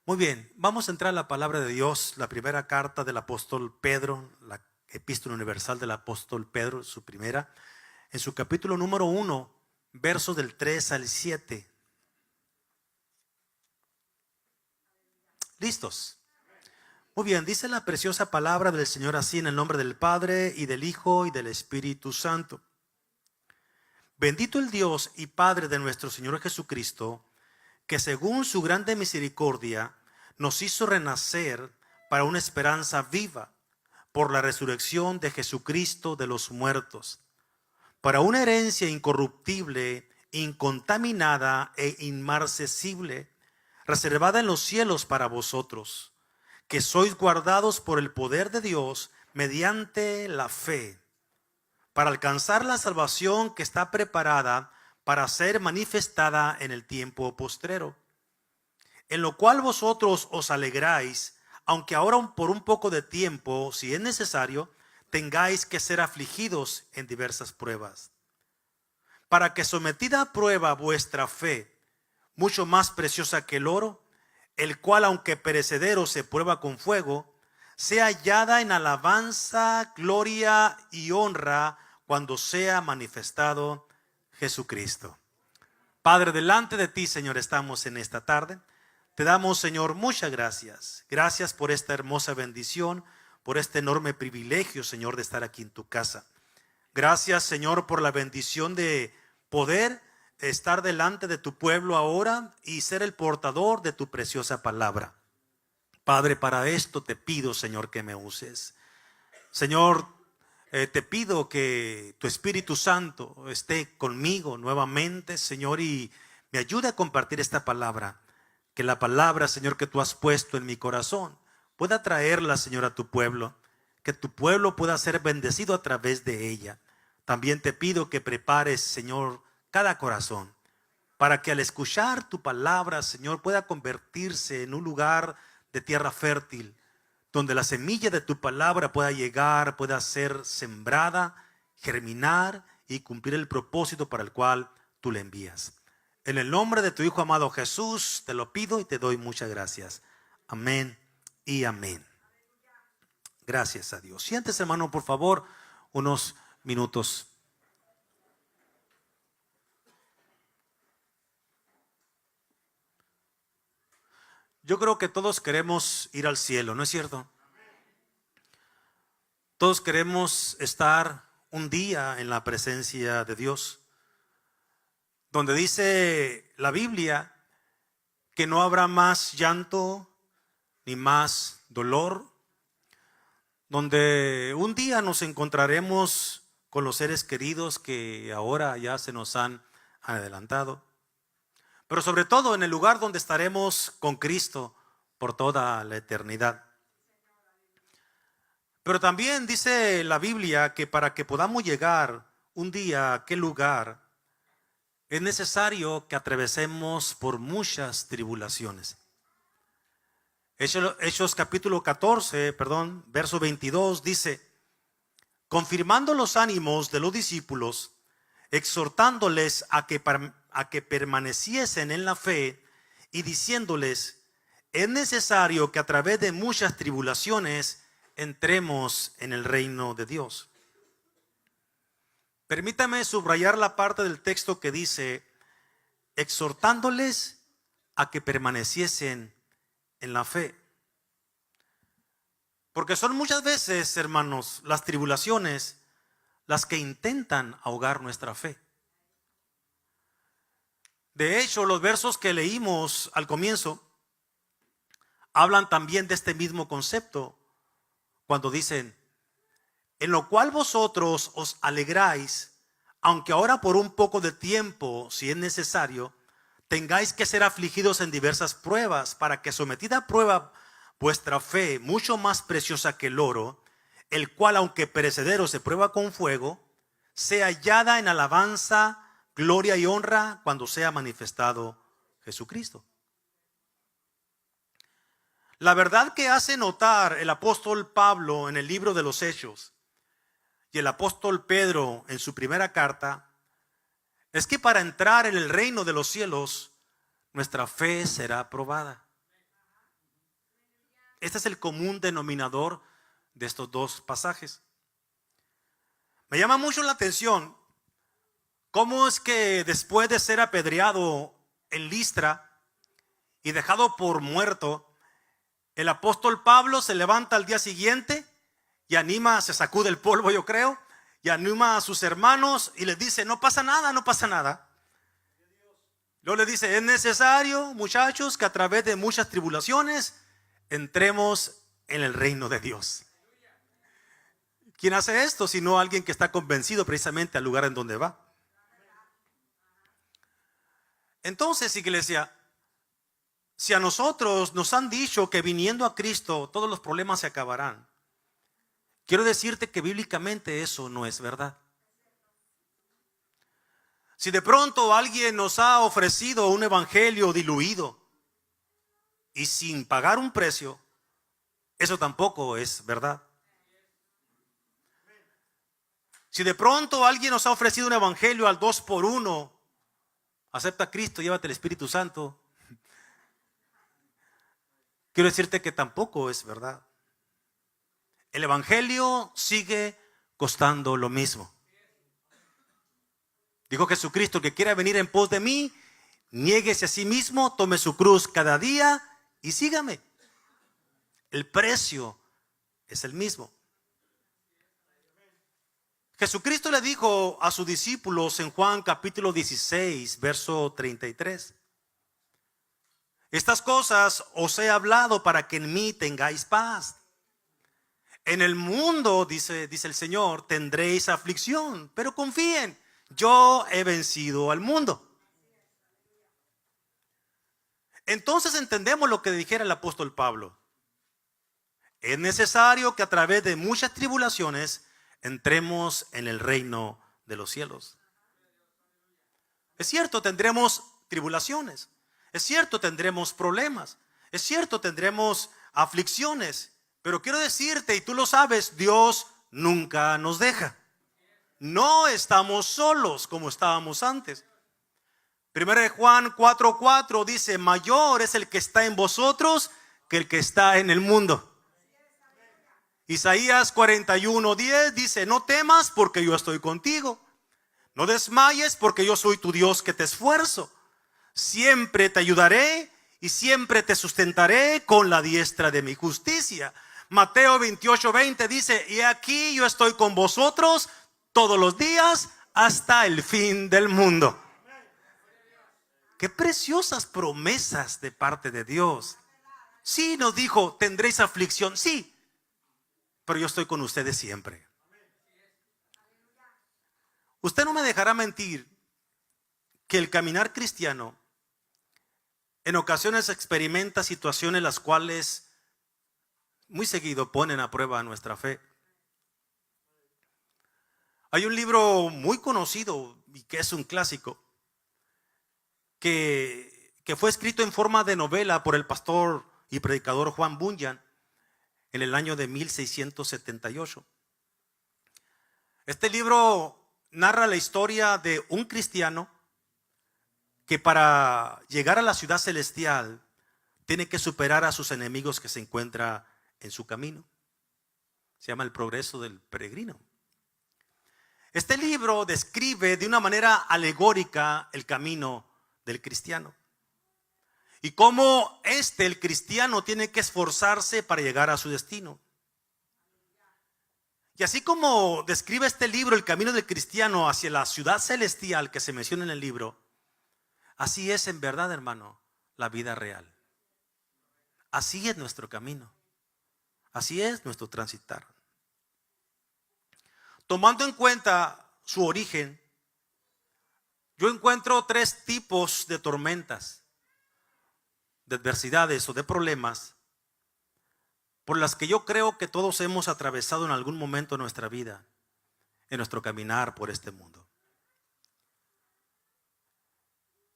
Muy bien, vamos a entrar a la palabra de Dios, la primera carta del apóstol Pedro, la epístola universal del apóstol Pedro, su primera, en su capítulo número 1, versos del 3 al 7. ¿Listos? Muy bien, dice la preciosa palabra del Señor así, en el nombre del Padre, y del Hijo, y del Espíritu Santo. Bendito el Dios y Padre de nuestro Señor Jesucristo, que según su grande misericordia nos hizo renacer para una esperanza viva por la resurrección de Jesucristo de los muertos, para una herencia incorruptible, incontaminada e inmarcesible, reservada en los cielos para vosotros, que sois guardados por el poder de Dios mediante la fe, para alcanzar la salvación que está preparada para ser manifestada en el tiempo postrero, en lo cual vosotros os alegráis, aunque ahora por un poco de tiempo, si es necesario, tengáis que ser afligidos en diversas pruebas, para que sometida a prueba vuestra fe, mucho más preciosa que el oro, el cual aunque perecedero se prueba con fuego, sea hallada en alabanza, gloria y honra cuando sea manifestado Jesucristo. Padre, delante de ti, Señor, estamos en esta tarde. Te damos, Señor, muchas gracias. Gracias por esta hermosa bendición, por este enorme privilegio, Señor, de estar aquí en tu casa. Gracias, Señor, por la bendición de poder estar delante de tu pueblo ahora y ser el portador de tu preciosa palabra. Padre, para esto te pido, Señor, que me uses. Señor, te pido que tu Espíritu Santo esté conmigo nuevamente, Señor, y me ayude a compartir esta palabra. Que la palabra, Señor, que tú has puesto en mi corazón pueda traerla, Señor, a tu pueblo. Que tu pueblo pueda ser bendecido a través de ella. También te pido que prepares, Señor, cada corazón, para que al escuchar tu palabra, Señor, pueda convertirse en un lugar de tierra fértil, donde la semilla de tu palabra pueda llegar, pueda ser sembrada, germinar y cumplir el propósito para el cual tú le envías. En el nombre de tu Hijo amado Jesús, te lo pido y te doy muchas gracias. Amén y amén. Gracias a Dios. Siéntese, hermano, por favor, unos minutos. Yo creo que todos queremos ir al cielo, ¿no es cierto? Todos queremos estar un día en la presencia de Dios, donde dice la Biblia que no habrá más llanto ni más dolor, donde un día nos encontraremos con los seres queridos que ahora ya se nos han adelantado, pero sobre todo en el lugar donde estaremos con Cristo por toda la eternidad. Pero también dice la Biblia que para que podamos llegar un día a aquel lugar, es necesario que atravesemos por muchas tribulaciones. Hechos capítulo 14, verso 22 dice: confirmando los ánimos de los discípulos, exhortándoles a que permaneciesen en la fe y diciéndoles: es necesario que a través de muchas tribulaciones entremos en el reino de Dios. Permítame subrayar la parte del texto que dice: exhortándoles a que permaneciesen en la fe. Porque son muchas veces, hermanos, las tribulaciones las que intentan ahogar nuestra fe. De hecho, los versos que leímos al comienzo hablan también de este mismo concepto, cuando dicen: en lo cual vosotros os alegráis, aunque ahora por un poco de tiempo, si es necesario, tengáis que ser afligidos en diversas pruebas, para que sometida a prueba vuestra fe, mucho más preciosa que el oro, el cual aunque perecedero se prueba con fuego, sea hallada en alabanza, gloria y honra cuando sea manifestado Jesucristo. La verdad que hace notar el apóstol Pablo en el libro de los Hechos y el apóstol Pedro en su primera carta es que para entrar en el reino de los cielos nuestra fe será probada. Este es el común denominador de estos dos pasajes. Me llama mucho la atención cómo es que después de ser apedreado en Listra y dejado por muerto, el apóstol Pablo se levanta al día siguiente y anima, se sacude el polvo, yo creo, y anima a sus hermanos y les dice: no pasa nada, no pasa nada. Luego le dice: es necesario, muchachos, que a través de muchas tribulaciones entremos en el reino de Dios. ¿Quién hace esto? Sino alguien que está convencido precisamente al lugar en donde va. Entonces, iglesia, si a nosotros nos han dicho que viniendo a Cristo todos los problemas se acabarán, quiero decirte que bíblicamente eso no es verdad. Si de pronto alguien nos ha ofrecido un evangelio diluido y sin pagar un precio, eso tampoco es verdad. Si de pronto alguien nos ha ofrecido un evangelio al 2x1, acepta a Cristo, llévate el Espíritu Santo, quiero decirte que tampoco es verdad. El evangelio sigue costando lo mismo. Dijo Jesucristo: que quiera venir en pos de mí, niéguese a sí mismo, tome su cruz cada día y sígame. El precio es el mismo. Jesucristo le dijo a sus discípulos en Juan capítulo 16, verso 33: estas cosas os he hablado para que en mí tengáis paz. En el mundo, dice el Señor, tendréis aflicción, pero confíen, yo he vencido al mundo. Entonces entendemos lo que dijera el apóstol Pablo: es necesario que a través de muchas tribulaciones entremos en el reino de los cielos. Es cierto, tendremos tribulaciones. Es cierto, tendremos problemas. Es cierto, tendremos aflicciones. Pero quiero decirte, y tú lo sabes, Dios nunca nos deja. No estamos solos como estábamos antes. 1 Juan 4:4 dice: mayor es el que está en vosotros que el que está en el mundo. Isaías 41:10 dice: no temas porque yo estoy contigo. No desmayes porque yo soy tu Dios que te esfuerzo. Siempre te ayudaré y siempre te sustentaré con la diestra de mi justicia. Mateo 28:20 dice: y aquí yo estoy con vosotros todos los días hasta el fin del mundo. Qué preciosas promesas de parte de Dios. Sí, nos dijo: tendréis aflicción, sí, pero yo estoy con ustedes siempre. Usted no me dejará mentir que el caminar cristiano en ocasiones experimenta situaciones las cuales muy seguido ponen a prueba nuestra fe. Hay un libro muy conocido y que es un clásico que fue escrito en forma de novela por el pastor y predicador Juan Bunyan en el año de 1678. Este libro narra la historia de un cristiano que para llegar a la ciudad celestial tiene que superar a sus enemigos que se encuentra en su camino. Se llama El progreso del peregrino. Este libro describe de una manera alegórica el camino del cristiano y cómo el cristiano tiene que esforzarse para llegar a su destino. Y así como describe este libro el camino del cristiano hacia la ciudad celestial que se menciona en el libro, así es en verdad, hermano, la vida real. Así es nuestro camino. Así es nuestro transitar. Tomando en cuenta su origen, yo encuentro 3 tipos de tormentas, de adversidades o de problemas por las que yo creo que todos hemos atravesado en algún momento de nuestra vida, en nuestro caminar por este mundo.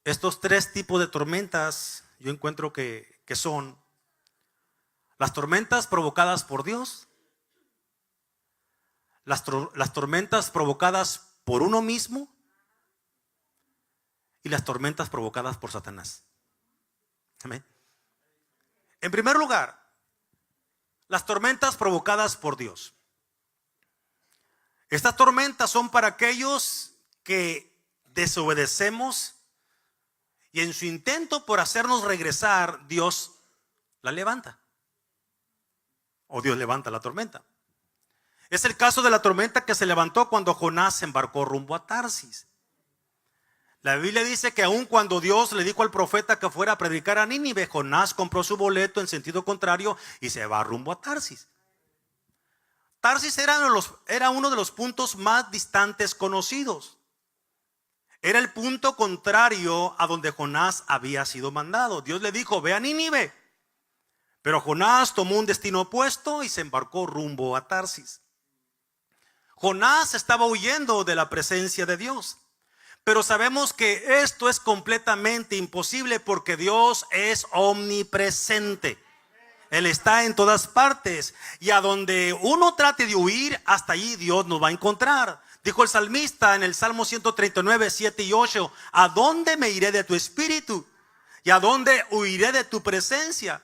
Estos 3 tipos de tormentas yo encuentro que son las tormentas provocadas por Dios, las tormentas provocadas por uno mismo y las tormentas provocadas por Satanás. Amén. En primer lugar, las tormentas provocadas por Dios. Estas tormentas son para aquellos que desobedecemos y en su intento por hacernos regresar, Dios la levanta. O Dios levanta la tormenta. Es el caso de la tormenta que se levantó cuando Jonás se embarcó rumbo a Tarsis. La Biblia dice que aun cuando Dios le dijo al profeta que fuera a predicar a Nínive, Jonás compró su boleto en sentido contrario y se va rumbo a Tarsis. Tarsis era uno de los puntos más distantes conocidos. Era el punto contrario a donde Jonás había sido mandado. Dios le dijo, ve a Nínive. Pero Jonás tomó un destino opuesto y se embarcó rumbo a Tarsis. Jonás estaba huyendo de la presencia de Dios. Pero sabemos que esto es completamente imposible porque Dios es omnipresente. Él está en todas partes. Y a donde uno trate de huir, hasta allí Dios nos va a encontrar. Dijo el salmista en el Salmo 139, 7 y 8, ¿a dónde me iré de tu espíritu? ¿Y a dónde huiré de tu presencia?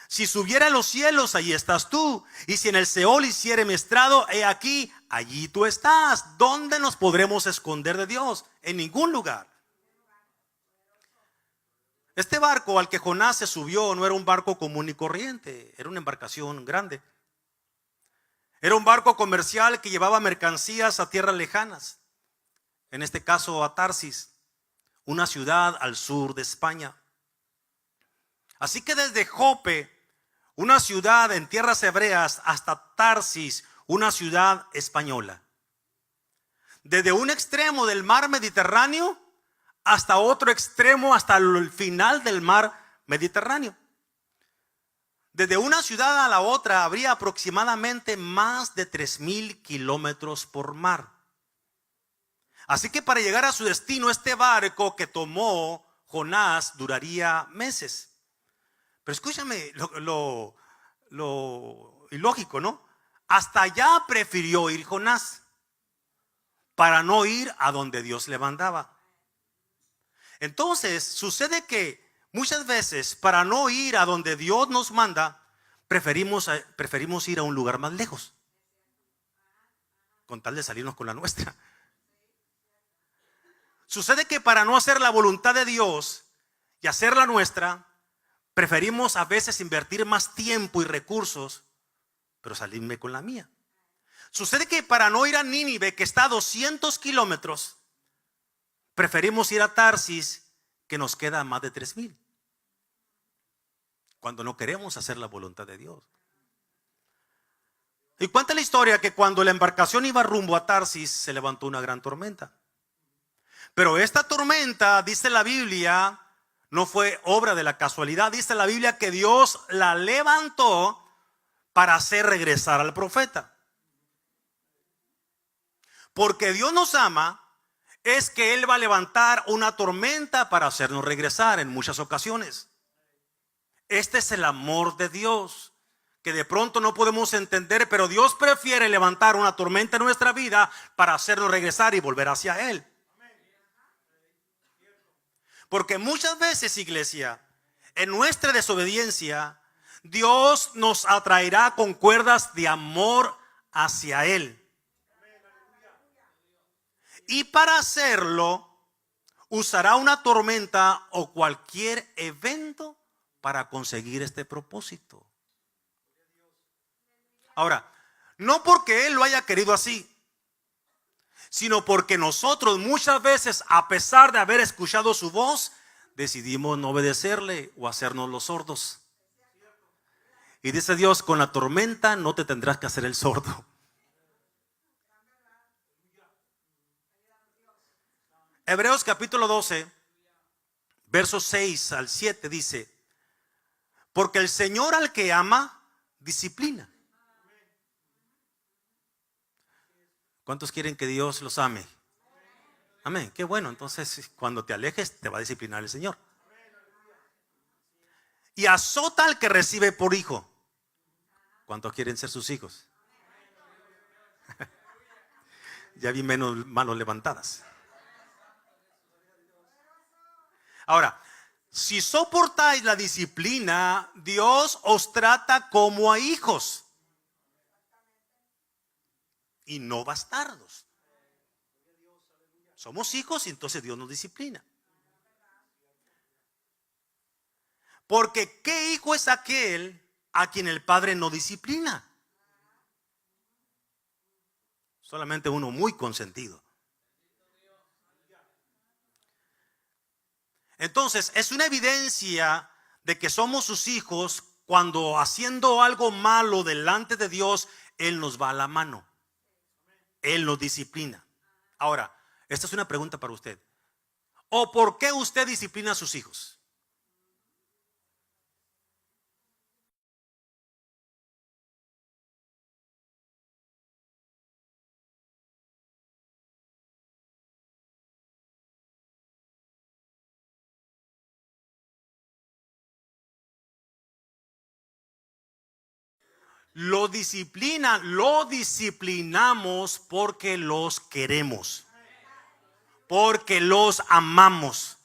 Si subiera a los cielos, allí estás tú. Y si en el Seol hiciere mi estrado, he aquí, allí tú estás. ¿Dónde nos podremos esconder de Dios? En ningún lugar. Este barco al que Jonás se subió no era un barco común y corriente, era una embarcación grande. Era un barco comercial que llevaba mercancías a tierras lejanas, en este caso a Tarsis, una ciudad al sur de España. Así que desde Jope, una ciudad en tierras hebreas, hasta Tarsis, una ciudad española. Desde un extremo del mar Mediterráneo hasta otro extremo, hasta el final del mar Mediterráneo. Desde una ciudad a la otra habría aproximadamente más de 3,000 kilómetros por mar. Así que para llegar a su destino, este barco que tomó Jonás duraría meses. Pero escúchame lo ilógico, ¿no? Hasta allá prefirió ir Jonás para no ir a donde Dios le mandaba. Entonces sucede que muchas veces para no ir a donde Dios nos manda, preferimos ir a un lugar más lejos, con tal de salirnos con la nuestra. Sucede que para no hacer la voluntad de Dios y hacer la nuestra, preferimos a veces invertir más tiempo y recursos, pero salirme con la mía. Sucede que para no ir a Nínive, que está a 200 kilómetros, preferimos ir a Tarsis, que nos queda a más de 3,000, cuando no queremos hacer la voluntad de Dios. Y cuenta la historia que cuando la embarcación iba rumbo a Tarsis, se levantó una gran tormenta. Pero esta tormenta, dice la Biblia, no fue obra de la casualidad. Dice la Biblia que Dios la levantó para hacer regresar al profeta. Porque Dios nos ama, es que Él va a levantar una tormenta para hacernos regresar en muchas ocasiones. Este es el amor de Dios, que de pronto no podemos entender, pero Dios prefiere levantar una tormenta en nuestra vida para hacernos regresar y volver hacia Él. Porque muchas veces, iglesia, en nuestra desobediencia, Dios nos atraerá con cuerdas de amor hacia Él. Y para hacerlo, usará una tormenta o cualquier evento para conseguir este propósito. Ahora, no porque Él lo haya querido así, sino porque nosotros muchas veces, a pesar de haber escuchado su voz, decidimos no obedecerle o hacernos los sordos. Y dice Dios, con la tormenta no te tendrás que hacer el sordo. Hebreos capítulo 12, versos 6 al 7 dice, porque el Señor al que ama, disciplina. ¿Cuántos quieren que Dios los ame? Amén, qué bueno. Entonces cuando te alejes te va a disciplinar el Señor. Y azota al que recibe por hijo. ¿Cuántos quieren ser sus hijos? Ya vi menos manos levantadas. Ahora, si soportáis la disciplina, Dios os trata como a hijos. y no bastardos. Somos hijos y entonces Dios nos disciplina. Porque ¿qué hijo es aquel a quien el padre no disciplina? Solamente uno muy consentido. Entonces es una evidencia de que somos sus hijos cuando haciendo algo malo delante de Dios, Él nos va a la mano. Él nos disciplina. Ahora, esta es una pregunta para usted. ¿O por qué usted disciplina a sus hijos? Lo disciplinamos porque los queremos, porque los amamos,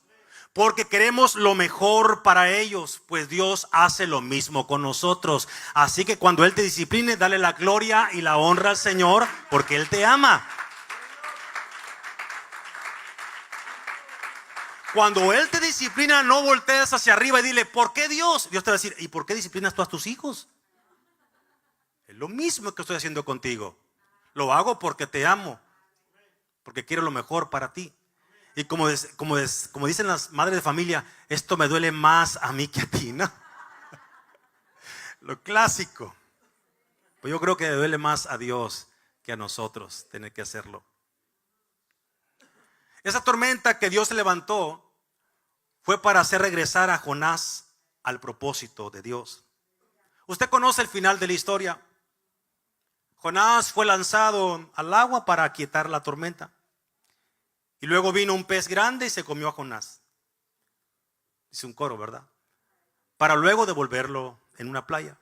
porque queremos lo mejor para ellos, pues Dios hace lo mismo con nosotros. Así que cuando Él te discipline, dale la gloria y la honra al Señor, porque Él te ama. Cuando Él te disciplina, no voltees hacia arriba y dile, ¿por qué Dios? Dios te va a decir, ¿y por qué disciplinas tú a tus hijos? Es lo mismo que estoy haciendo contigo. Lo hago porque te amo, porque quiero lo mejor para ti. Y como dicen las madres de familia, esto me duele más a mí que a ti, ¿no? Lo clásico. Pues yo creo que le duele más a Dios que a nosotros tener que hacerlo. Esa tormenta que Dios levantó fue para hacer regresar a Jonás al propósito de Dios. Usted conoce el final de la historia. Jonás fue lanzado al agua para aquietar la tormenta. Y luego vino un pez grande y se comió a Jonás. Dice un coro, ¿verdad? Para luego devolverlo en una playa.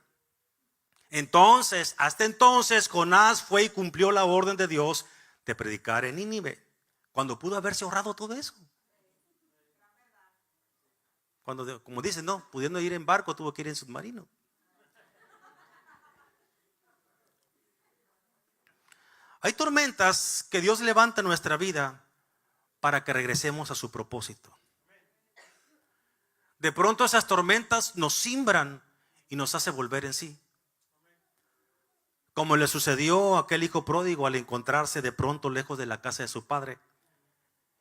Entonces, hasta entonces, Jonás fue y cumplió la orden de Dios de predicar en Nínive, cuando pudo haberse ahorrado todo eso. Cuando, como dicen, no, pudiendo ir en barco, tuvo que ir en submarino. Hay tormentas que Dios levanta en nuestra vida para que regresemos a su propósito. De pronto esas tormentas nos simbran y nos hace volver en sí. Como le sucedió a aquel hijo pródigo al encontrarse de pronto lejos de la casa de su padre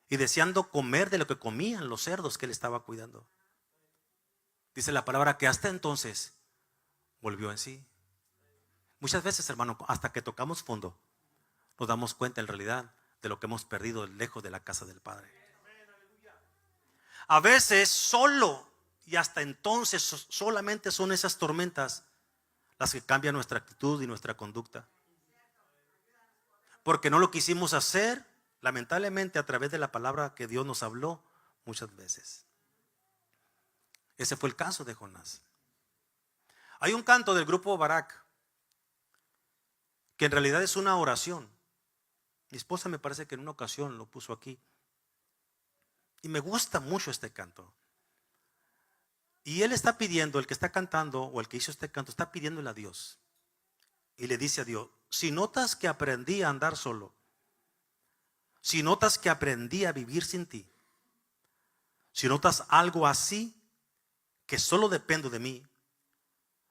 y deseando comer de lo que comían los cerdos que él estaba cuidando. Dice la palabra que hasta entonces volvió en sí. Muchas veces, hermano, hasta que tocamos fondo, nos damos cuenta en realidad de lo que hemos perdido lejos de la casa del Padre. A veces solo y hasta entonces solamente son esas tormentas las que cambian nuestra actitud y nuestra conducta. Porque no lo quisimos hacer, lamentablemente, a través de la palabra que Dios nos habló muchas veces. Ese fue el caso de Jonás. Hay un canto del grupo Barak que en realidad es una oración. Mi esposa me parece que en una ocasión lo puso aquí. Y me gusta mucho este canto. Y él está pidiendo, el que está cantando o el que hizo este canto, está pidiéndole a Dios. Y le dice a Dios, si notas que aprendí a andar solo, si notas que aprendí a vivir sin ti, si notas algo así, que solo dependo de mí,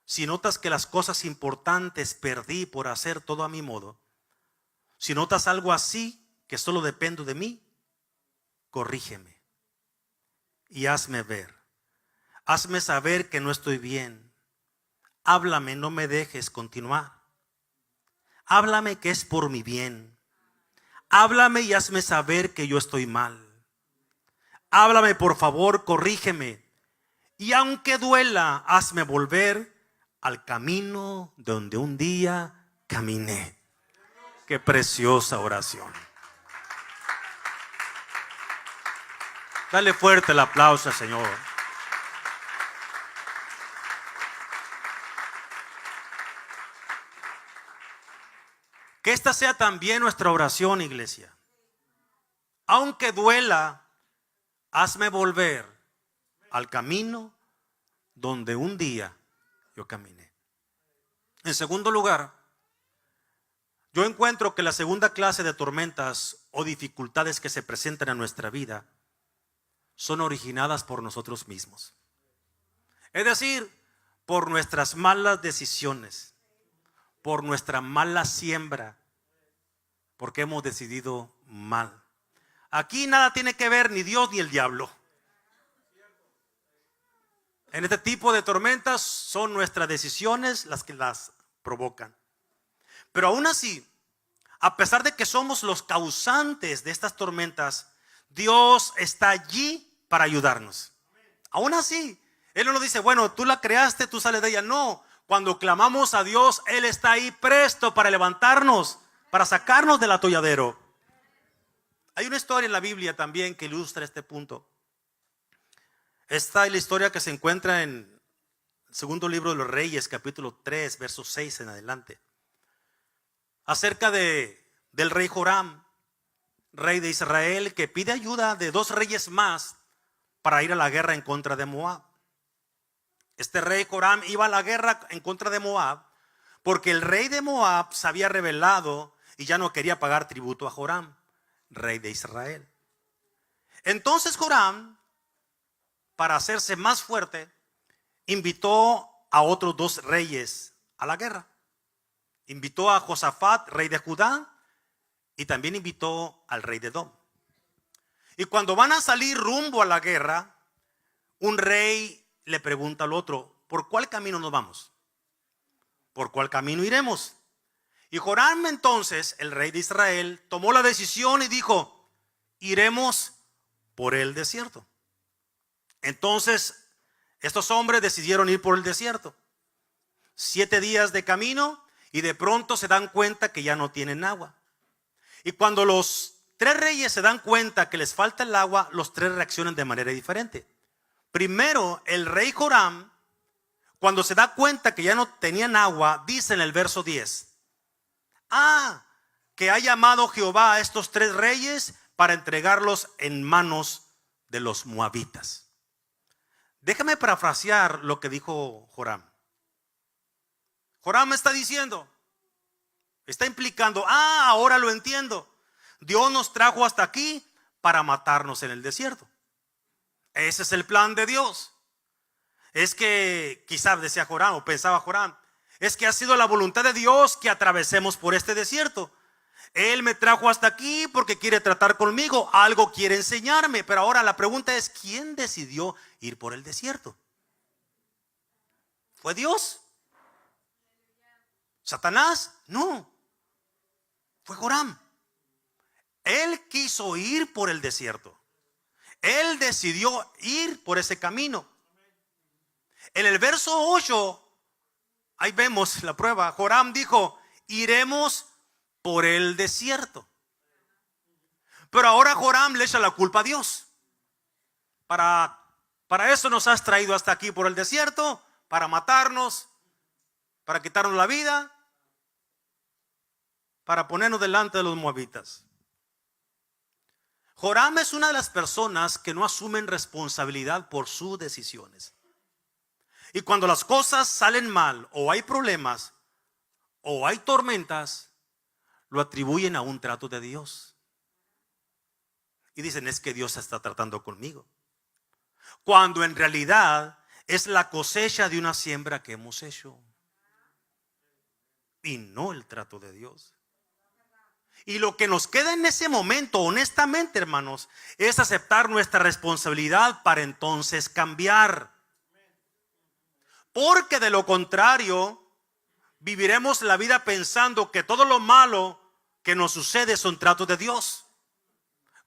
si notas que las cosas importantes perdí por hacer todo a mi modo, si notas algo así, que solo dependo de mí, corrígeme y hazme ver. Hazme saber que no estoy bien. Háblame, no me dejes continuar. Háblame que es por mi bien. Háblame y hazme saber que yo estoy mal. Háblame, por favor, corrígeme. Y aunque duela, hazme volver al camino donde un día caminé. Qué preciosa oración. Dale fuerte el aplauso al Señor. Que esta sea también nuestra oración, iglesia. Aunque duela, hazme volver al camino donde un día yo caminé. En segundo lugar, Yo encuentro que la segunda clase de tormentas o dificultades que se presentan en nuestra vida son originadas por nosotros mismos. Es decir, por nuestras malas decisiones, por nuestra mala siembra, porque hemos decidido mal. Aquí nada tiene que ver ni Dios ni el diablo. En este tipo de tormentas son nuestras decisiones las que las provocan. Pero aún así, a pesar de que somos los causantes de estas tormentas, Dios está allí para ayudarnos. Aún así, Él no nos dice, bueno, tú la creaste, tú sales de ella. No, cuando clamamos a Dios, Él está ahí presto para levantarnos, para sacarnos del atolladero. Hay una historia en la Biblia también que ilustra este punto. Esta es la historia que se encuentra en el segundo libro de los Reyes, capítulo 3, versos 6 en adelante. Acerca del rey Joram, rey de Israel, que pide ayuda de 2 reyes más para ir a la guerra en contra de Moab. Este rey Joram iba a la guerra en contra de Moab porque el rey de Moab se había rebelado y ya no quería pagar tributo a Joram, rey de Israel. Entonces Joram, para hacerse más fuerte, invitó a otros 2 reyes a la guerra. Invitó a Josafat, rey de Judá, y también invitó al rey de Edom. Y cuando van a salir rumbo a la guerra, un rey le pregunta al otro, ¿por cuál camino nos vamos? ¿Por cuál camino iremos? Y Joram entonces, el rey de Israel, tomó la decisión y dijo, iremos por el desierto. Entonces, estos hombres decidieron ir por el desierto. 7 días de camino y de pronto se dan cuenta que ya no tienen agua. Y cuando los 3 reyes se dan cuenta que les falta el agua, los 3 reaccionan de manera diferente. Primero, el rey Joram, cuando se da cuenta que ya no tenían agua, dice en el verso 10, que ha llamado Jehová a estos 3 reyes para entregarlos en manos de los moabitas. Déjame parafrasear lo que dijo Joram. Joram está diciendo, está implicando, ahora lo entiendo. Dios nos trajo hasta aquí para matarnos en el desierto. Ese es el plan de Dios. Es que quizás decía Joram o pensaba Joram, es que ha sido la voluntad de Dios que atravesemos por este desierto. Él me trajo hasta aquí porque quiere tratar conmigo, algo quiere enseñarme. Pero ahora la pregunta es, ¿quién decidió ir por el desierto? ¿Fue Dios? ¿Satanás? No, fue Joram. Él quiso ir por el desierto. Él decidió ir por ese camino. En el verso 8, ahí vemos la prueba. Joram dijo, iremos por el desierto. Pero ahora Joram le echa la culpa a Dios. Para eso nos has traído hasta aquí por el desierto, para matarnos, para quitarnos la vida, para ponernos delante de los moabitas. Joram es una de las personas que no asumen responsabilidad por sus decisiones. Y cuando las cosas salen mal, o hay problemas, o hay tormentas, lo atribuyen a un trato de Dios. Y dicen, es que Dios está tratando conmigo. Cuando en realidad es la cosecha de una siembra que hemos hecho. Y no el trato de Dios. Y lo que nos queda en ese momento, honestamente, hermanos, es aceptar nuestra responsabilidad para entonces cambiar. Porque de lo contrario, viviremos la vida pensando que todo lo malo que nos sucede son tratos de Dios,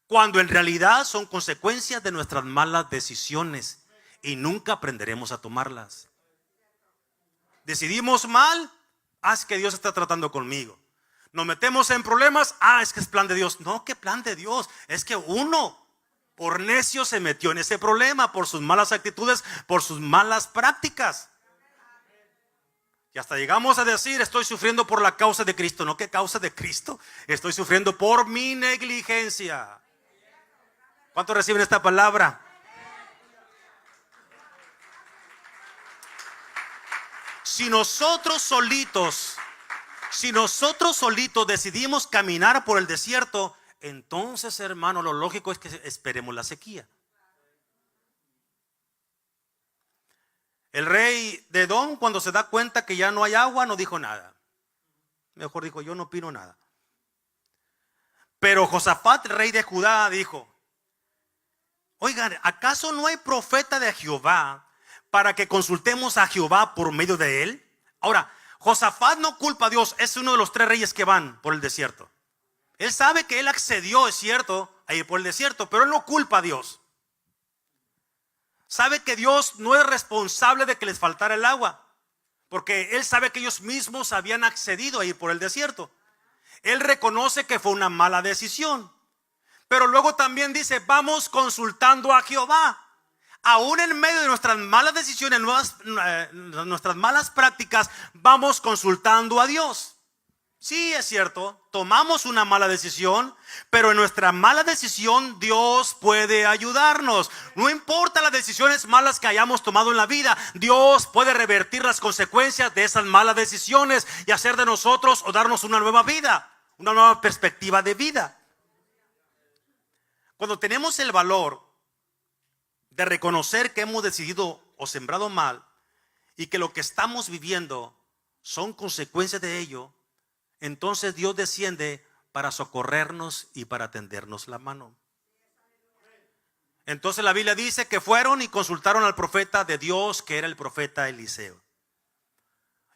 cuando en realidad son consecuencias de nuestras malas decisiones y nunca aprenderemos a tomarlas. Decidimos mal, es que Dios está tratando conmigo. Nos metemos en problemas, es que es plan de Dios. No, ¿qué plan de Dios? Es que uno por necio se metió en ese problema, por sus malas actitudes, por sus malas prácticas. Y hasta llegamos a decir, estoy sufriendo por la causa de Cristo. No, ¿qué causa de Cristo? Estoy sufriendo por mi negligencia. ¿Cuántos reciben esta palabra? Si nosotros solitos Si nosotros solitos decidimos caminar por el desierto, entonces, hermano, lo lógico es que esperemos la sequía. El rey de Edom, cuando se da cuenta que ya no hay agua, no dijo nada. Mejor dijo, yo no opino nada. Pero Josafat, rey de Judá, dijo: oigan, ¿acaso no hay profeta de Jehová para que consultemos a Jehová por medio de él? Ahora, Josafat no culpa a Dios, es uno de los 3 reyes que van por el desierto. Él sabe que él accedió, es cierto, a ir por el desierto, pero él no culpa a Dios. Sabe que Dios no es responsable de que les faltara el agua, porque él sabe que ellos mismos habían accedido a ir por el desierto. Él reconoce que fue una mala decisión, pero luego también dice: vamos consultando a Jehová. Aún en medio de nuestras malas decisiones, nuestras malas prácticas, vamos consultando a Dios. Sí, es cierto, tomamos una mala decisión, pero en nuestra mala decisión Dios puede ayudarnos. No importa las decisiones malas que hayamos tomado en la vida, Dios puede revertir las consecuencias de esas malas decisiones y hacer de nosotros o darnos una nueva vida, una nueva perspectiva de vida. Cuando tenemos el valor de reconocer que hemos decidido o sembrado mal y que lo que estamos viviendo son consecuencias de ello, entonces Dios desciende para socorrernos y para tendernos la mano. Entonces la Biblia dice que fueron y consultaron al profeta de Dios, que era el profeta Eliseo.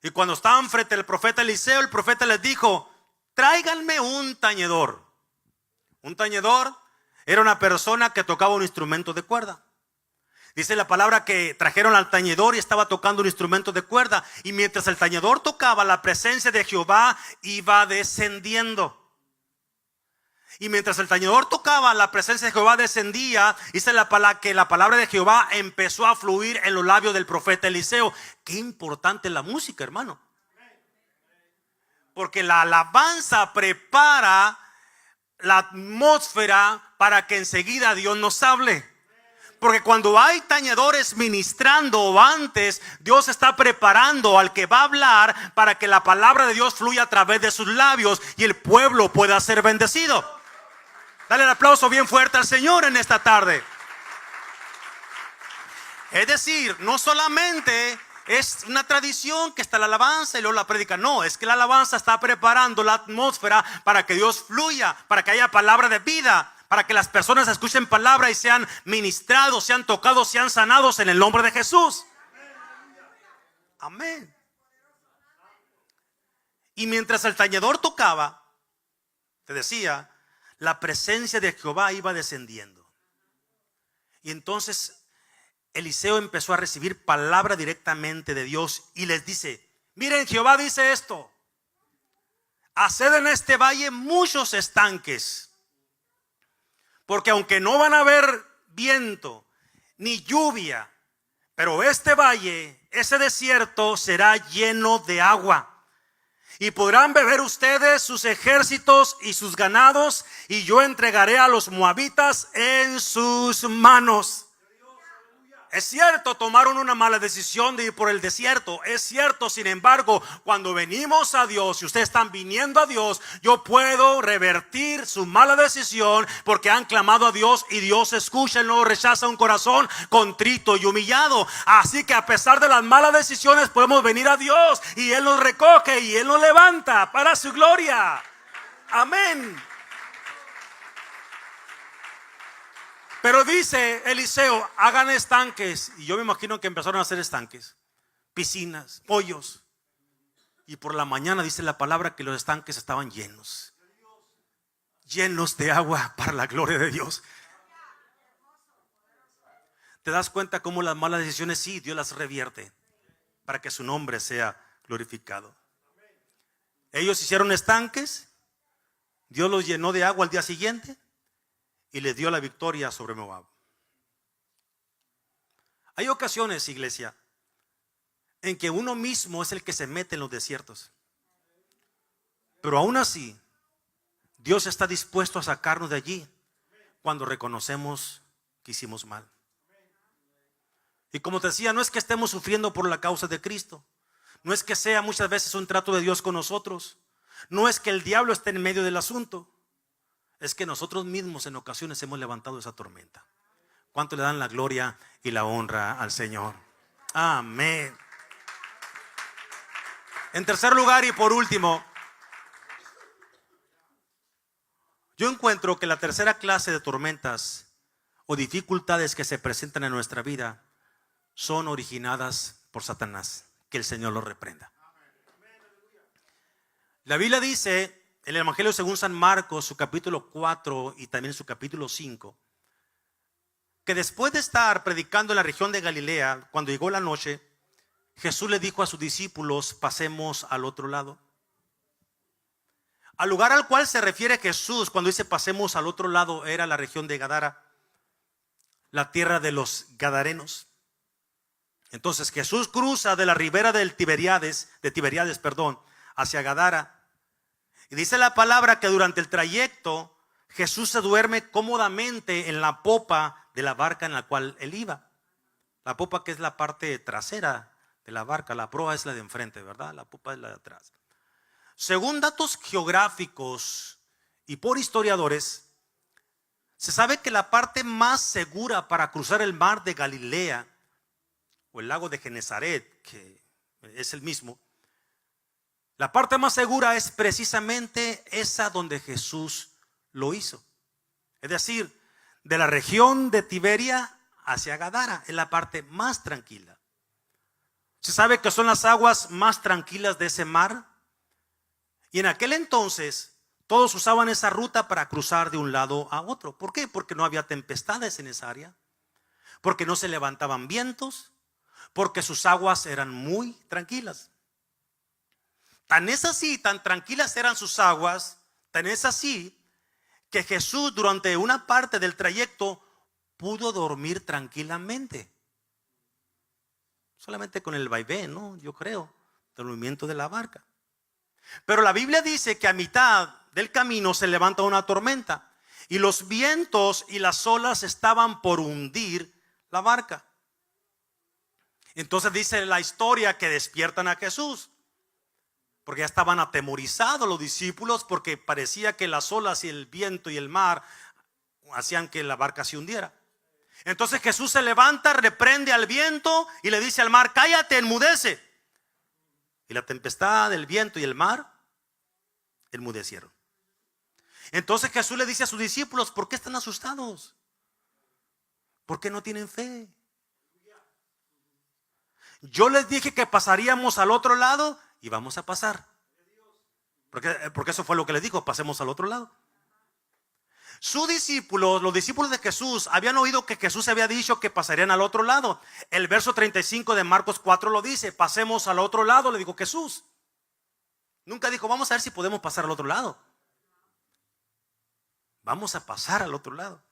Y cuando estaban frente al profeta Eliseo, el profeta les dijo: tráiganme un tañedor. Un tañedor era una persona que tocaba un instrumento de cuerda. Dice la palabra que trajeron al tañedor y estaba tocando un instrumento de cuerda. Y mientras el tañedor tocaba, la presencia de Jehová iba descendiendo. Y mientras el tañedor tocaba, la presencia de Jehová descendía. Dice que la palabra de Jehová empezó a fluir en los labios del profeta Eliseo. Qué importante es la música, hermano. Porque la alabanza prepara la atmósfera para que enseguida Dios nos hable. Porque cuando hay tañedores ministrando antes, Dios está preparando al que va a hablar para que la palabra de Dios fluya a través de sus labios y el pueblo pueda ser bendecido. Dale el aplauso bien fuerte al Señor en esta tarde. Es decir, no solamente es una tradición que está la alabanza y luego la prédica. No, es que la alabanza está preparando la atmósfera para que Dios fluya, para que haya palabra de vida, para que las personas escuchen palabra y sean ministrados, sean tocados, sean sanados en el nombre de Jesús. Amén. Y mientras el tañedor tocaba, te decía, la presencia de Jehová iba descendiendo. Y entonces Eliseo empezó a recibir palabra directamente de Dios y les dice: miren, Jehová dice esto: haced en este valle muchos estanques, porque aunque no van a haber viento ni lluvia, pero este valle, ese desierto será lleno de agua. Y podrán beber ustedes, sus ejércitos y sus ganados, y yo entregaré a los moabitas en sus manos. Es cierto, tomaron una mala decisión de ir por el desierto. Es cierto, sin embargo, cuando venimos a Dios, si ustedes están viniendo a Dios, yo puedo revertir su mala decisión porque han clamado a Dios y Dios escucha y no rechaza un corazón contrito y humillado. Así que a pesar de las malas decisiones podemos venir a Dios y Él nos recoge y Él nos levanta para su gloria. Amén. Pero dice Eliseo: hagan estanques. Y yo me imagino que empezaron a hacer estanques, piscinas, pollos. Y por la mañana dice la palabra que los estanques estaban llenos, llenos de agua para la gloria de Dios. ¿Te das cuenta cómo las malas decisiones sí, Dios las revierte para que su nombre sea glorificado? Ellos hicieron estanques, Dios los llenó de agua al día siguiente y les dio la victoria sobre Moab. Hay ocasiones, iglesia, en que uno mismo es el que se mete en los desiertos. Pero aún así, Dios está dispuesto a sacarnos de allí cuando reconocemos que hicimos mal. Y como te decía, no es que estemos sufriendo por la causa de Cristo. No es que sea muchas veces un trato de Dios con nosotros. No es que el diablo esté en medio del asunto, es que nosotros mismos en ocasiones hemos levantado esa tormenta. ¿Cuánto le dan la gloria y la honra al Señor? Amén. En tercer lugar y por último, yo encuentro que la tercera clase de tormentas o dificultades que se presentan en nuestra vida son originadas por Satanás. Que el Señor lo reprenda. La Biblia dice en el Evangelio según San Marcos, su capítulo 4 y también su capítulo 5, que después de estar predicando en la región de Galilea, cuando llegó la noche, Jesús le dijo a sus discípulos: pasemos al otro lado. Al lugar al cual se refiere Jesús cuando dice pasemos al otro lado era la región de Gadara, la tierra de los Gadarenos. Entonces Jesús cruza de la ribera de Tiberiades, hacia Gadara. Y dice la palabra que durante el trayecto Jesús se duerme cómodamente en la popa de la barca en la cual él iba. La popa, que es la parte trasera de la barca, la proa es la de enfrente, ¿verdad? La popa es la de atrás. Según datos geográficos y por historiadores, se sabe que la parte más segura para cruzar el mar de Galilea o el lago de Genesaret, que es el mismo, la parte más segura es precisamente esa donde Jesús lo hizo. Es decir, de la región de Tiberia hacia Gadara, es la parte más tranquila. Se sabe que son las aguas más tranquilas de ese mar. Y en aquel entonces todos usaban esa ruta para cruzar de un lado a otro. ¿Por qué? Porque no había tempestades en esa área, porque no se levantaban vientos, porque sus aguas eran muy tranquilas. Tan es así, tan tranquilas eran sus aguas, tan es así que Jesús durante una parte del trayecto pudo dormir tranquilamente. Solamente con el vaivén, ¿no? Yo creo, del movimiento de la barca. Pero la Biblia dice que a mitad del camino se levanta una tormenta y los vientos y las olas estaban por hundir la barca. Entonces dice la historia que despiertan a Jesús, porque ya estaban atemorizados los discípulos, porque parecía que las olas y el viento y el mar hacían que la barca se hundiera. Entonces Jesús se levanta, reprende al viento y le dice al mar: cállate, enmudece. Y la tempestad, el viento y el mar enmudecieron. Entonces Jesús le dice a sus discípulos: ¿por qué están asustados? ¿Por qué no tienen fe? Yo les dije que pasaríamos al otro lado y vamos a pasar. Porque eso fue lo que les dijo: pasemos al otro lado. Sus discípulos, los discípulos de Jesús, habían oído que Jesús había dicho que pasarían al otro lado. El verso 35 de Marcos 4 lo dice: pasemos al otro lado, le dijo Jesús. Nunca dijo: vamos a ver si podemos pasar al otro lado. Vamos a pasar al otro lado.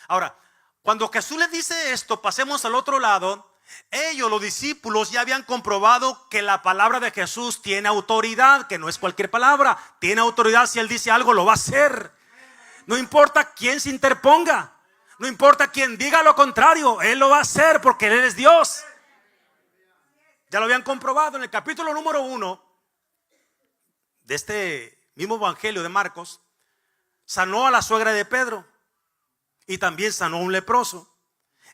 Ahora, cuando Jesús les dice esto, pasemos al otro lado, ellos, los discípulos, ya habían comprobado que la palabra de Jesús tiene autoridad, que no es cualquier palabra. Tiene autoridad. Si Él dice algo, lo va a hacer. No importa quién se interponga, no importa quién diga lo contrario, Él lo va a hacer porque Él es Dios. Ya lo habían comprobado en el capítulo número 1 de este mismo evangelio de Marcos. Sanó a la suegra de Pedro y también sanó a un leproso.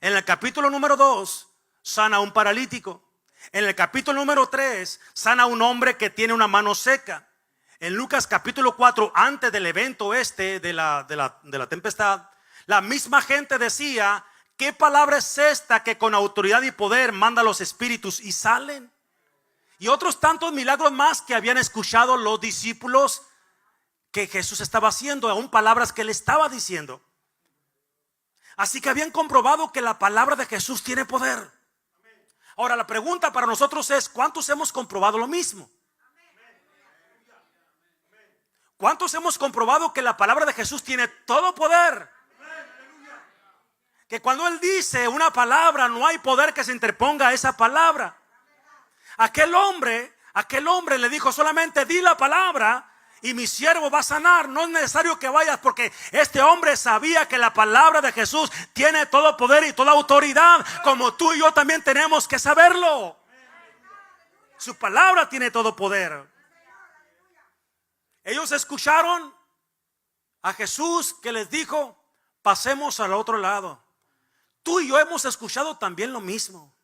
En el capítulo número 2 sana a un paralítico. En el capítulo número 3 sana a un hombre que tiene una mano seca. En Lucas capítulo 4, antes del evento de la tempestad, la misma gente decía: ¿qué palabra es esta que con autoridad y poder manda los espíritus y salen? Y otros tantos milagros más que habían escuchado los discípulos que Jesús estaba haciendo, aún palabras que Él estaba diciendo. Así que habían comprobado que la palabra de Jesús tiene poder. Ahora la pregunta para nosotros es: ¿cuántos hemos comprobado lo mismo? ¿Cuántos hemos comprobado que la palabra de Jesús tiene todo poder? Que cuando Él dice una palabra, no hay poder que se interponga a esa palabra. Aquel hombre le dijo: solamente di la palabra y mi siervo va a sanar. No es necesario que vayas, porque este hombre sabía que la palabra de Jesús tiene todo poder y toda autoridad, como tú y yo también tenemos que saberlo. Su palabra tiene todo poder. Ellos escucharon a Jesús que les dijo: pasemos al otro lado. Tú y yo hemos escuchado también lo mismo.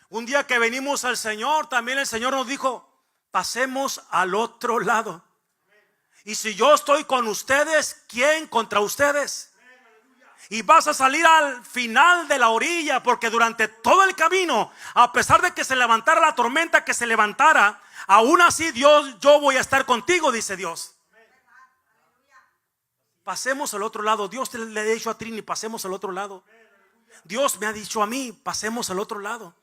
Un día que venimos al Señor, también el Señor nos dijo: pasemos al otro lado. Y si yo estoy con ustedes, ¿quién contra ustedes? Y vas a salir al final de la orilla, porque durante todo el camino, a pesar de que se levantara la tormenta que se levantara, aún así yo voy a estar contigo, dice Dios. Pasemos al otro lado. Dios le ha dicho a Trini: pasemos al otro lado. Dios me ha dicho a mí: pasemos al otro lado.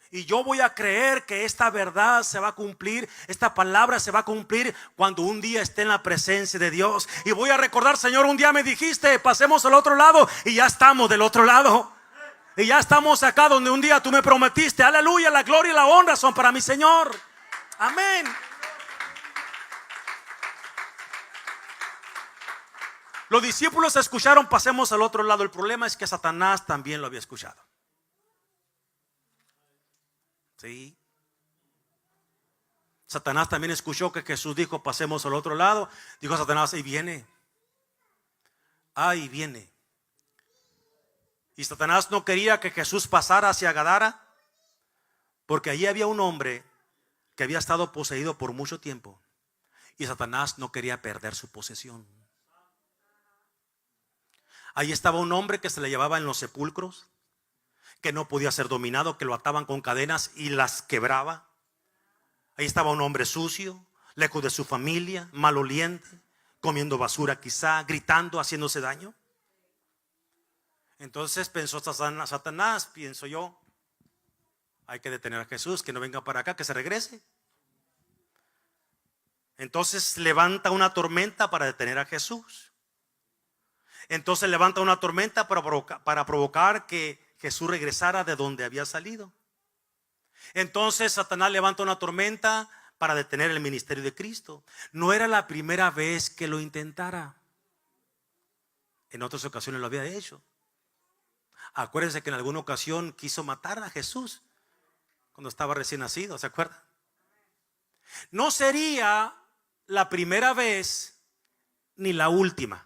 Y yo voy a creer que esta verdad se va a cumplir, esta palabra se va a cumplir cuando un día esté en la presencia de Dios. Y voy a recordar: Señor, un día me dijiste: pasemos al otro lado. Y ya estamos del otro lado. Y ya estamos acá donde un día tú me prometiste. Aleluya, la gloria y la honra son para mi Señor. Amén. Los discípulos escucharon: pasemos al otro lado. El problema es que Satanás también lo había escuchado. Sí. Satanás también escuchó que Jesús dijo: pasemos al otro lado. Dijo Satanás: ahí viene. Ahí viene. Y Satanás no quería que Jesús pasara hacia Gadara, porque allí había un hombre que había estado poseído por mucho tiempo. Y Satanás no quería perder su posesión. Ahí estaba un hombre que se le llevaba en los sepulcros, que no podía ser dominado, que lo ataban con cadenas y las quebraba. Ahí estaba un hombre sucio, lejos de su familia, maloliente, comiendo basura quizá, gritando, haciéndose daño. Entonces pensó Satanás, pienso yo: hay que detener a Jesús, que no venga para acá, que se regrese. Entonces levanta una tormenta para detener a Jesús. Entonces levanta una tormenta para provocar que Jesús regresara de donde había salido. Entonces Satanás levanta una tormenta para detener el ministerio de Cristo. No era la primera vez que lo intentara. En otras ocasiones lo había hecho. Acuérdense que en alguna ocasión quiso matar a Jesús cuando estaba recién nacido, ¿se acuerdan? No sería la primera vez ni la última.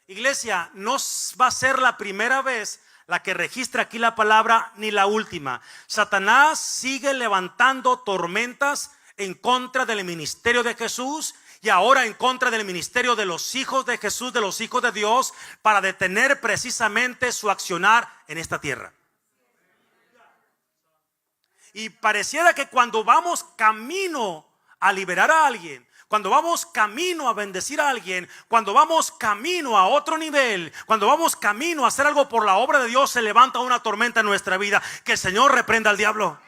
Iglesia, no va a ser la primera vez la que registra aquí la palabra, ni la última. Satanás sigue levantando tormentas en contra del ministerio de Jesús, y ahora en contra del ministerio de los hijos de Jesús, de los hijos de Dios, para detener precisamente su accionar en esta tierra. Y pareciera que cuando vamos camino a liberar a alguien, cuando vamos camino a bendecir a alguien, cuando vamos camino a otro nivel, cuando vamos camino a hacer algo por la obra de Dios, se levanta una tormenta en nuestra vida. Que el Señor reprenda al diablo.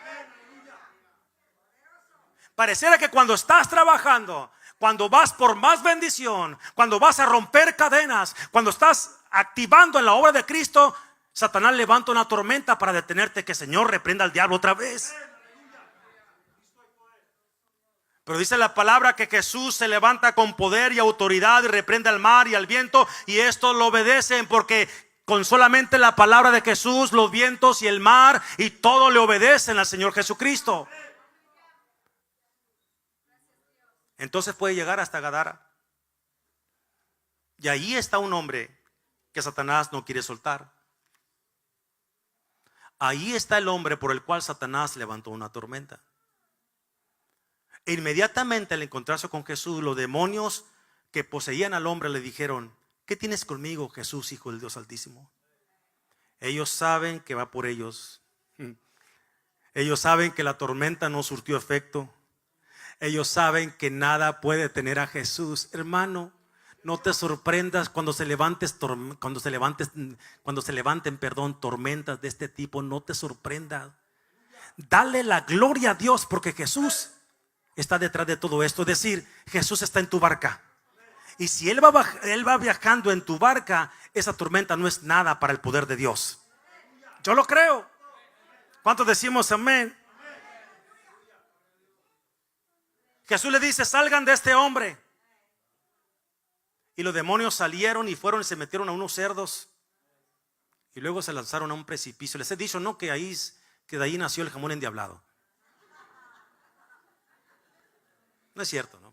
Pareciera que cuando estás trabajando, cuando vas por más bendición, cuando vas a romper cadenas, cuando estás activando en la obra de Cristo, Satanás levanta una tormenta para detenerte. Que el Señor reprenda al diablo otra vez. Pero dice la palabra que Jesús se levanta con poder y autoridad y reprende al mar y al viento, y estos lo obedecen, porque con solamente la palabra de Jesús los vientos y el mar y todo le obedecen al Señor Jesucristo. Entonces puede llegar hasta Gadara. Y ahí está un hombre que Satanás no quiere soltar. Ahí está el hombre por el cual Satanás levantó una tormenta. E inmediatamente al encontrarse con Jesús, los demonios que poseían al hombre le dijeron: ¿qué tienes conmigo, Jesús, Hijo del Dios Altísimo? Ellos saben que va por ellos. Ellos saben que la tormenta no surtió efecto. Ellos saben que nada puede detener a Jesús. Hermano, no te sorprendas cuando se levanten tormentas de este tipo. No te sorprendas. Dale la gloria a Dios, porque Jesús está detrás de todo esto. Es decir, Jesús está en tu barca. Y si Él va viajando en tu barca, esa tormenta no es nada para el poder de Dios. Yo lo creo. ¿Cuántos decimos amén? Jesús le dice: salgan de este hombre. Y los demonios salieron y fueron y se metieron a unos cerdos. Y luego se lanzaron a un precipicio. Les he dicho, ¿no?, que de ahí nació el jamón endiablado. No es cierto, ¿no?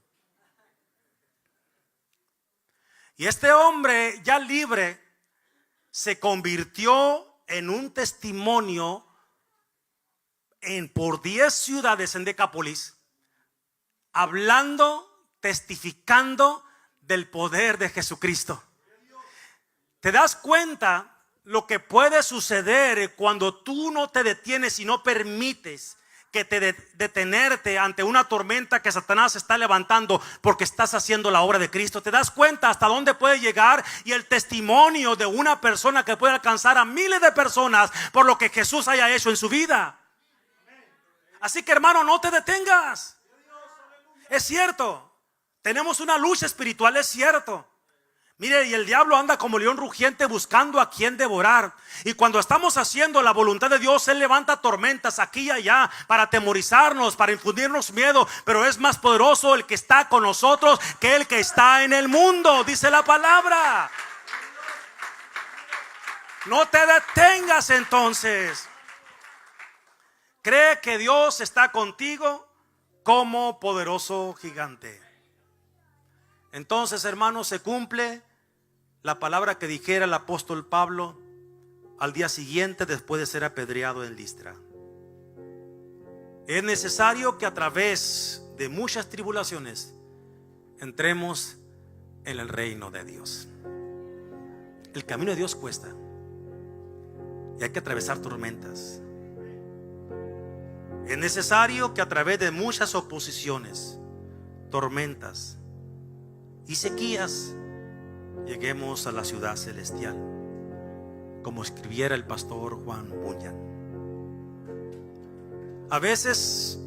Y este hombre ya libre se convirtió en un testimonio por 10 ciudades en Decápolis, hablando, testificando del poder de Jesucristo. ¿Te das cuenta lo que puede suceder cuando tú no te detienes y no permites que te detenerte ante una tormenta que Satanás está levantando porque estás haciendo la obra de Cristo? ¿Te das cuenta hasta dónde puede llegar? Y el testimonio de una persona que puede alcanzar a miles de personas por lo que Jesús haya hecho en su vida. Así que, hermano, no te detengas. Es cierto, tenemos una lucha espiritual, es cierto. Mire, y el diablo anda como león rugiente buscando a quien devorar. Y cuando estamos haciendo la voluntad de Dios, Él levanta tormentas aquí y allá para atemorizarnos, para infundirnos miedo. Pero es más poderoso el que está con nosotros que el que está en el mundo, dice la palabra. No te detengas entonces. Cree que Dios está contigo como poderoso gigante. Entonces, hermanos, se cumple la palabra que dijera el apóstol Pablo al día siguiente después de ser apedreado en Listra. Es necesario que a través de muchas tribulaciones entremos en el reino de Dios. El camino de Dios cuesta y hay que atravesar tormentas. Es necesario que a través de muchas oposiciones, tormentas y sequías lleguemos a la ciudad celestial, como escribiera el pastor Juan Bunyan. A veces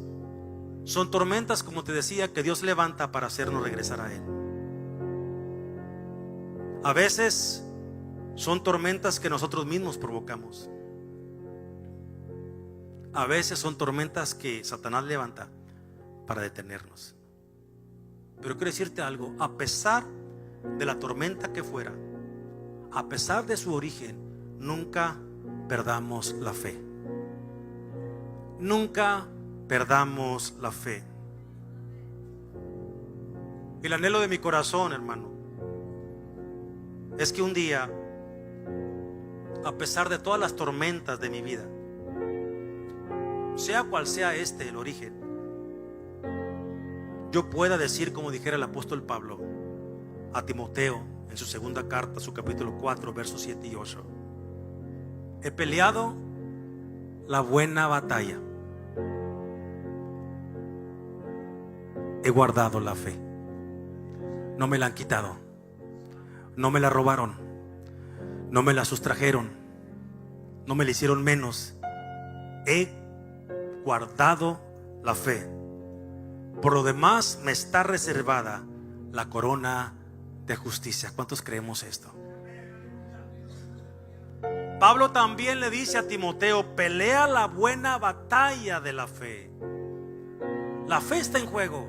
son tormentas, como te decía, que Dios levanta para hacernos regresar a Él. A veces son tormentas que nosotros mismos provocamos. A veces son tormentas que Satanás levanta para detenernos. Pero quiero decirte algo: a pesar de la tormenta que fuera, a pesar de su origen, nunca perdamos la fe. Nunca perdamos la fe. El anhelo de mi corazón, hermano, es que un día, a pesar de todas las tormentas de mi vida, sea cual sea el origen, yo pueda decir, como dijera el apóstol Pablo a Timoteo en su segunda carta, su capítulo 4, versos 7 y 8: he peleado la buena batalla, he guardado la fe. No me la han quitado, no me la robaron, no me la sustrajeron, no me la hicieron menos. He guardado la fe. Por lo demás me está reservada la corona de justicia. ¿Cuántos creemos esto? Pablo también le dice a Timoteo: pelea la buena batalla de la fe. La fe está en juego.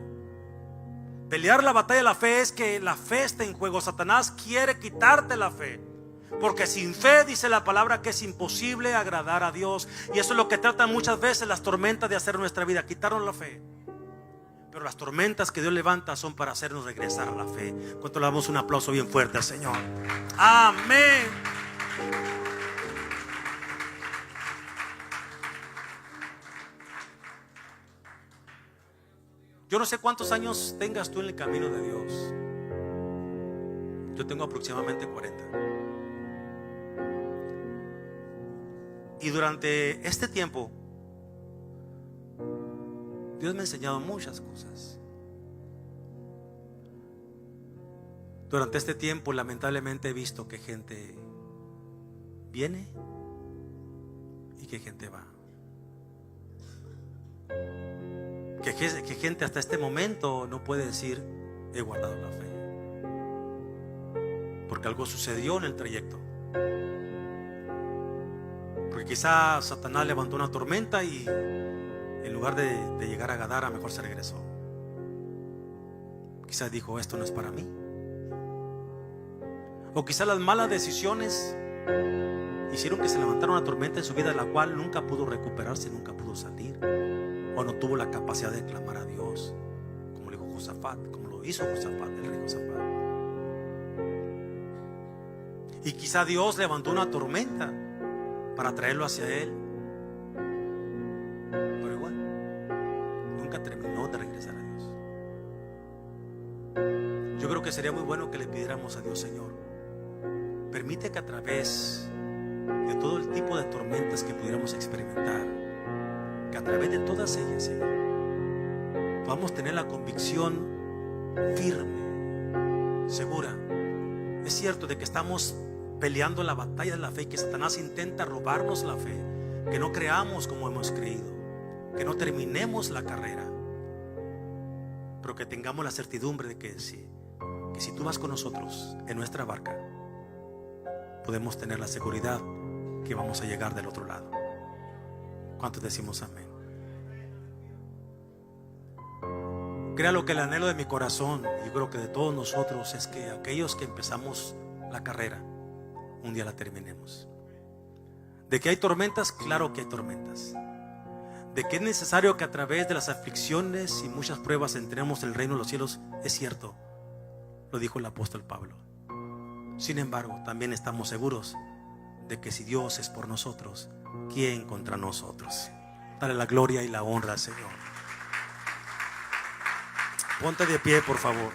Pelear la batalla de la fe es que la fe está en juego. Satanás quiere quitarte la fe, porque sin fe, dice la palabra, que es imposible agradar a Dios. Y eso es lo que tratan muchas veces las tormentas de hacer en nuestra vida: quitarnos la fe. Pero las tormentas que Dios levanta son para hacernos regresar a la fe. ¿Cuánto le damos un aplauso bien fuerte al Señor? Amén. Yo no sé cuántos años tengas tú en el camino de Dios. Yo tengo aproximadamente 40. Y durante este tiempo Dios me ha enseñado muchas cosas. Durante este tiempo, lamentablemente, he visto que gente viene y que gente va. Que gente hasta este momento no puede decir: he guardado la fe, porque algo sucedió en el trayecto. Porque quizá Satanás levantó una tormenta y en lugar de llegar a Gadara, mejor se regresó. Quizás dijo: esto no es para mí. O quizá las malas decisiones hicieron que se levantara una tormenta en su vida, de la cual nunca pudo recuperarse, nunca pudo salir, o no tuvo la capacidad de clamar a Dios, como lo dijo Josafat, como lo hizo Josafat, el rey Josafat. Y quizá Dios levantó una tormenta para traerlo hacia Él. Pero igual, nunca terminó de regresar a Dios. Yo creo que sería muy bueno que le pidiéramos a Dios: Señor, permite que a través de todo el tipo de tormentas que pudiéramos experimentar, que a través de todas ellas, Señor, podamos tener la convicción firme, segura. Es cierto de que estamos peleando la batalla de la fe, que Satanás intenta robarnos la fe, que no creamos como hemos creído, que no terminemos la carrera, pero que tengamos la certidumbre de que si tú vas con nosotros en nuestra barca, podemos tener la seguridad que vamos a llegar del otro lado. ¿Cuántos decimos amén? Créalo que el anhelo de mi corazón, yo creo que de todos nosotros, es que aquellos que empezamos la carrera, un día la terminemos. De que hay tormentas, claro que hay tormentas. De que es necesario que a través de las aflicciones y muchas pruebas entremos en el reino de los cielos, es cierto. Lo dijo el apóstol Pablo. Sin embargo, también estamos seguros de que si Dios es por nosotros, ¿quién contra nosotros? Dale la gloria y la honra al Señor. Ponte de pie, por favor.